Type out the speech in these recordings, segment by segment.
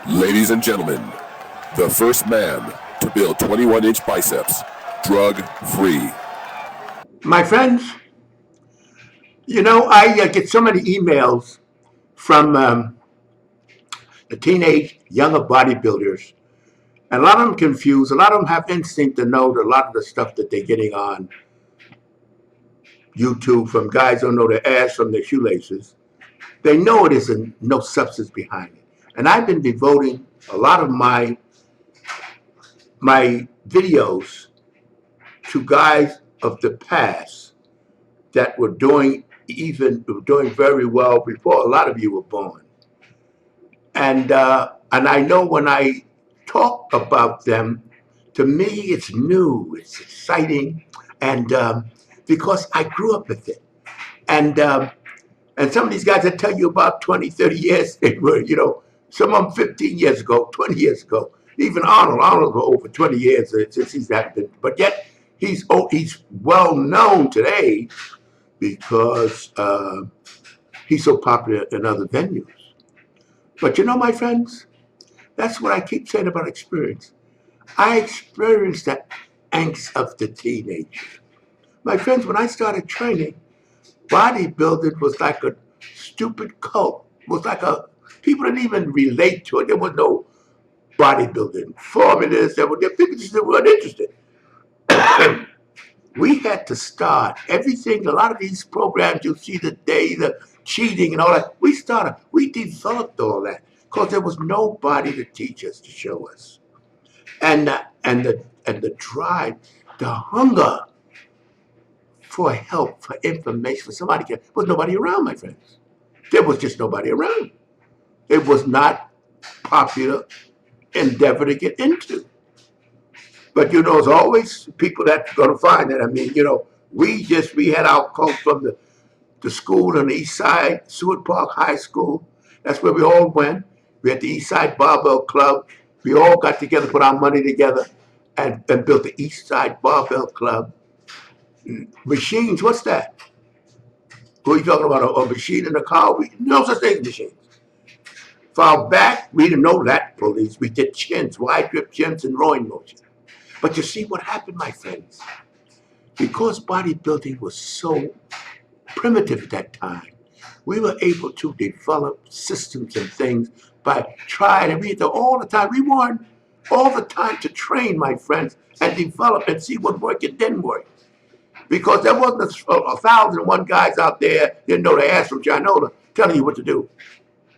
Ladies and gentlemen, the first man to build 21-inch biceps, drug-free. My friends, I get so many emails from the teenage younger bodybuilders, and a lot of them confused. A lot of them have instinct to know that a lot of the stuff that they're getting on YouTube from guys who don't know their ass from their shoelaces. They know it isn't no substance behind it. And I've been devoting a lot of my videos to guys of the past that were doing very well before a lot of you were born. And I know when I talk about them, to me it's new, it's exciting, and because I grew up with it. And some of these guys that tell you about 20, 30 years, they were, some of them 15 years ago, 20 years ago. Even Arnold for over 20 years since he's happened. But yet he's well known today because he's so popular in other venues. But my friends, that's what I keep saying about experience. I experienced that angst of the teenager. My friends, when I started training, bodybuilding was like a stupid cult. It was like people didn't even relate to it. There was no bodybuilding formulas. People just weren't interested. We had to start everything. A lot of these programs you see today, the cheating and all that, we developed all that because there was nobody to teach us, to show us. And the drive, the hunger for help, for information, for somebody there was nobody around, my friends. There was just nobody around. It was not popular endeavor to get into. But there's always people that's going to find it. I mean, we had our cult from the school on the east side, Seward Park High School. That's where we all went. We had the East Side Barbell Club. We all got together, put our money together, and built the East Side Barbell Club. Machines, what's that? Who are you talking about? A machine in a car? No such thing as machines. Far back, we didn't know that, police. We did chins, wide grip chins and rowing motion. But you see what happened, my friends? Because bodybuilding was so primitive at that time, we were able to develop systems and things by trying, and we had to all the time. We wanted all the time to train, my friends, and develop and see what worked and didn't work. Because there wasn't 1,001 guys out there didn't know the ass from China telling you what to do.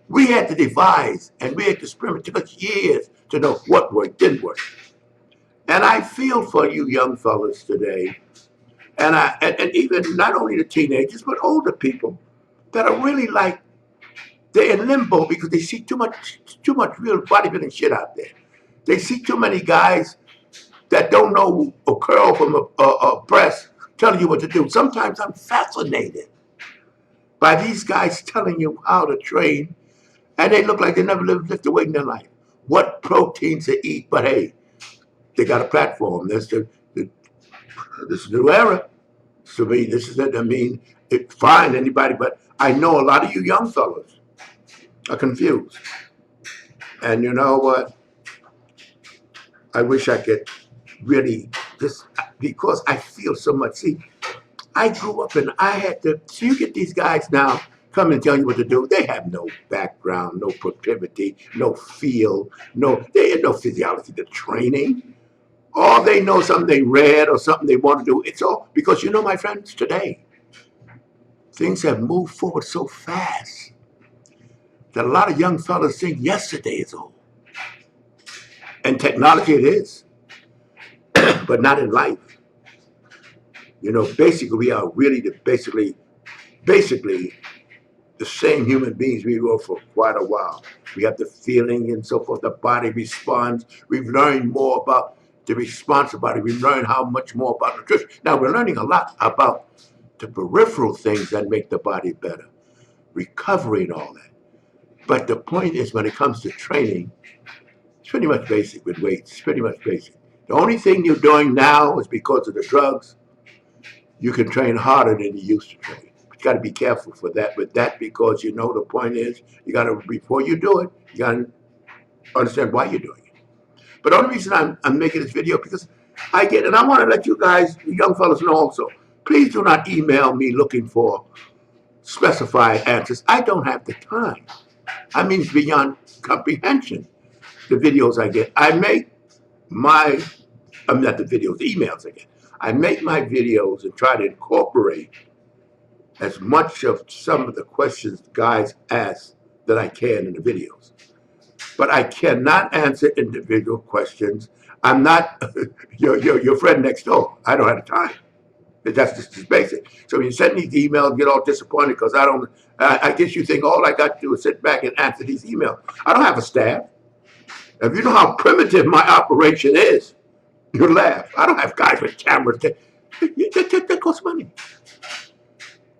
We had to devise and we had to experiment. It took us years to know what worked, didn't work. And I feel for you young fellas today, and even not only the teenagers, but older people that are really like, they're in limbo because they see too much real bodybuilding shit out there. They see too many guys that don't know a curl from a press telling you what to do. Sometimes I'm fascinated by these guys telling you how to train, and they look like they never lived a weight in their life. What proteins to eat, but hey, they got a platform. This is the new era. To me, this is it. I mean, it's fine, anybody, but I know a lot of you young fellas are confused. And you know what? I wish I could really just, because I feel so much. See, I grew up and I had to, so you get these guys now come and tell you what to do. They have no background, no proclivity, no feel, they had no physiology to training. All they know, something they read or something they want to do. It's all because my friends, today, things have moved forward so fast that a lot of young fellas think yesterday is old. And technology it is, but not in life. Basically, we are really basically the same human beings we were for quite a while. We have the feeling and so forth. The body responds. We've learned more about the response of the body. We've learned how much more about nutrition. Now we're learning a lot about the peripheral things that make the body better, recovery and all that. But the point is, when it comes to training, it's pretty much basic with weights. It's pretty much basic. The only thing you're doing now is because of the drugs. You can train harder than you used to train. You got to be careful with that because the point is, you got to, before you do it, you got to understand why you're doing it. But the only reason I'm making this video because I get, and I want to let you guys, the young fellas, know also, please do not email me looking for specified answers. I don't have the time. I mean, it's beyond comprehension, the videos I get. I make my, I'm not the videos, the emails I get. I make my videos and try to incorporate as much of some of the questions guys ask that I can in the videos. But I cannot answer individual questions. I'm not your friend next door. I don't have the time. That's just basic. So when you send these emails, get all disappointed because I don't. I guess you think all I got to do is sit back and answer these emails. I don't have a staff. If you know how primitive my operation is, you laugh. I don't have guys with cameras. That costs money.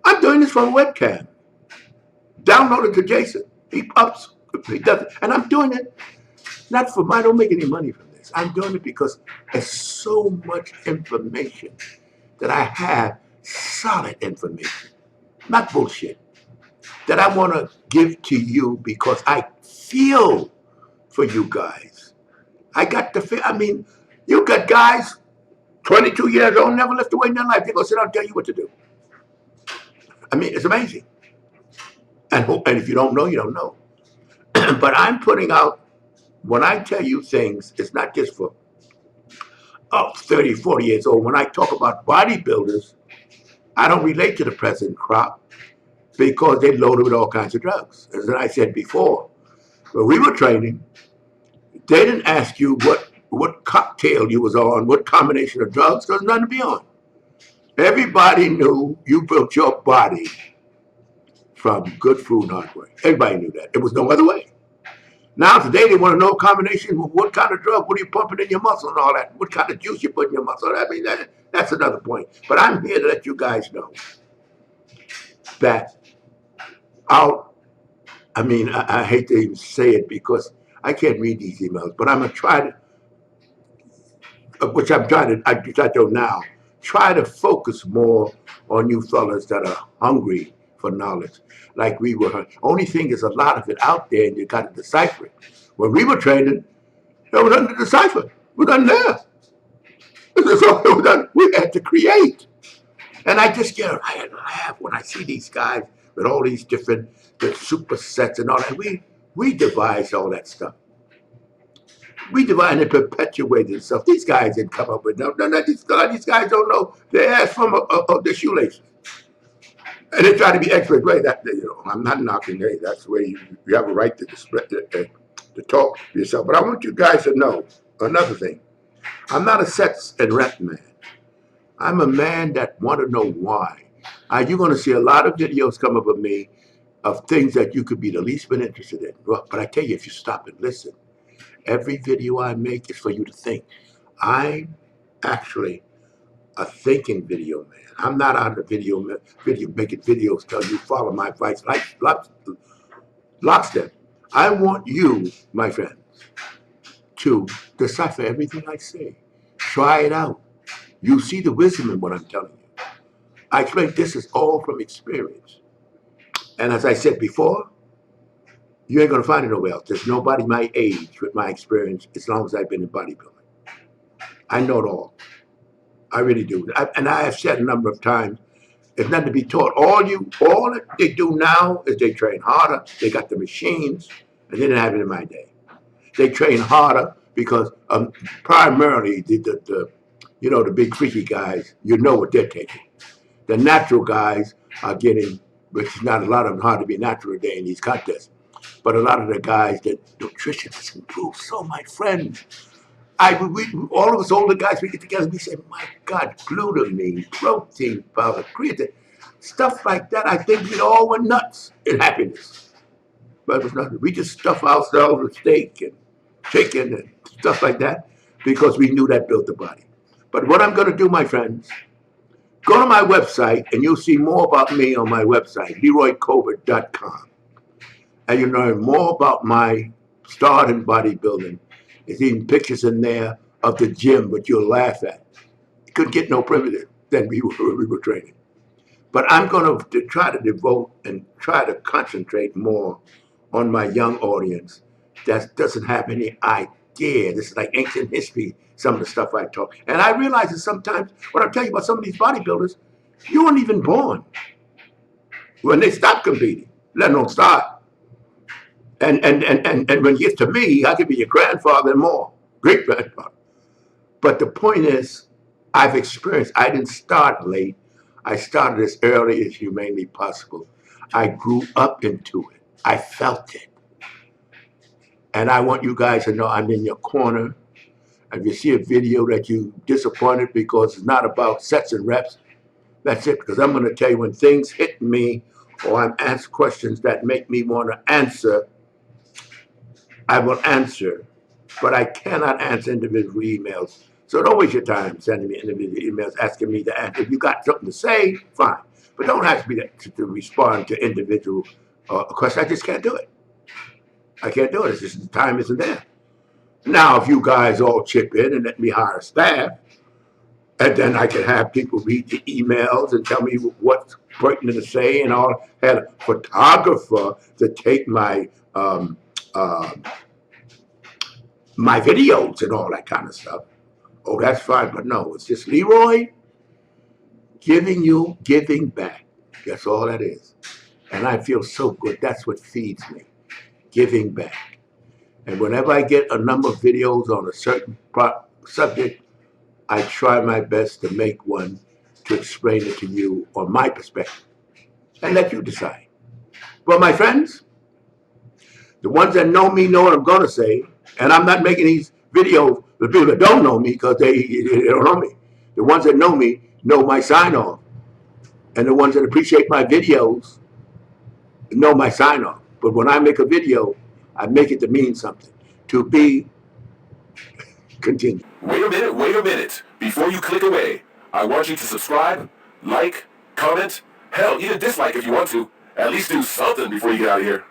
I'm doing this from a webcam. Download it to Jason. He ups. He does it, and I'm doing it not for. I don't make any money from this. I'm doing it because there's so much information that I have, solid information, not bullshit, that I want to give to you because I feel for you guys. I got the feel. I mean, you got guys 22 years old, never lift a weight in their life. They're going to sit down and tell you what to do. I mean, it's amazing. And if you don't know, you don't know. But I'm putting out, when I tell you things, it's not just for 30, 40 years old. When I talk about bodybuilders, I don't relate to the present crop because they're loaded with all kinds of drugs. As I said before, when we were training, they didn't ask you what cocktail you was on, what combination of drugs, there's nothing to be on. Everybody knew you built your body from good food and hard work. Everybody knew that. There was no other way. Now today they want to know combination, what kind of drug, what are you pumping in your muscle and all that, what kind of juice you put in your muscle. I mean, that's another point. But I'm here to let you guys know that I hate to even say it because I can't read these emails, but I'm going to try to, which I'm trying to, I do now, try to focus more on you fellas that are hungry for knowledge. Like we were. Only thing is a lot of it out there and you got to decipher it. When we were training, there was nothing to decipher. We're done there. So we had to create. And I laugh when I see these guys with all these different the supersets and all that. We devised all that stuff. We devised and perpetuated itself. These guys didn't come up with no. These guys don't know their ass from the shoelaces. And they try to be expert. Right? I'm not knocking. Hey, that's the way you have a right to talk to yourself. But I want you guys to know another thing. I'm not a sets and rep man. I'm a man that want to know why. You're going to see a lot of videos come up of me of things that you could be the least bit interested in. Well, but I tell you, if you stop and listen, every video I make is for you to think. I'm actually a thinking video man. I'm not on the video making videos tell you follow my advice like lockstep. I want you, my friends, to decipher everything I say. Try it out. You see the wisdom in what I'm telling you. I explain this is all from experience. And as I said before, you ain't gonna find it nowhere else. There's nobody my age with my experience as long as I've been in bodybuilding. I know it all. I really do. And I have said a number of times, there's nothing to be taught. All that they do now is they train harder. They got the machines, and they didn't have it in my day. They train harder because primarily the big freaky guys, you know what they're taking. The natural guys are getting, which is not a lot of them hard to be natural today in these contests, but a lot of the guys that nutrition has improved. So my friends, all of us older guys, we get together, we say, my God, glutamine, protein powder, creatine, stuff like that. I think we all went nuts in happiness. But it was nothing. We just stuff ourselves with steak and chicken and stuff like that because we knew that built the body. But what I'm going to do, my friends, go to my website and you'll see more about me on my website, LeroyCovert.com. And you'll learn more about my start in bodybuilding. There's even pictures in there of the gym, but you'll laugh at. It couldn't get no primitive than we were training. But I'm going to try to devote and try to concentrate more on my young audience that doesn't have any idea. This is like ancient history, some of the stuff I talk. And I realize that sometimes, when I'm telling you about some of these bodybuilders, you weren't even born when they stopped competing, let alone start. And when you get to me, I could be your grandfather and more, great grandfather. But the point is, I've experienced, I didn't start late. I started as early as humanly possible. I grew up into it. I felt it. And I want you guys to know I'm in your corner. If you see a video that you disappointed because it's not about sets and reps, that's it. Because I'm going to tell you when things hit me or I'm asked questions that make me want to answer, I will answer. But I cannot answer individual emails. So don't waste your time sending me individual emails asking me to answer. If you got something to say, fine. But don't ask me to respond to individual questions. I just can't do it. I can't do it. It's just the time isn't there. Now, if you guys all chip in and let me hire staff, and then I can have people read the emails and tell me what's pertinent to say, and I'll have a photographer to take my my videos and all that kind of stuff. Oh, that's fine, but no, it's just Leroy giving back. That's all that is. And I feel so good. That's what feeds me, giving back. And whenever I get a number of videos on a certain subject, I try my best to make one to explain it to you on my perspective and let you decide. But my friends, the ones that know me know what I'm going to say, and I'm not making these videos for people that don't know me because they don't know me. The ones that know me know my sign off, and the ones that appreciate my videos know my sign off. But when I make a video, I make it to mean something, to be continued. Wait a minute. Before you click away, I want you to subscribe, like, comment, hell, even dislike if you want to. At least do something before you get out of here.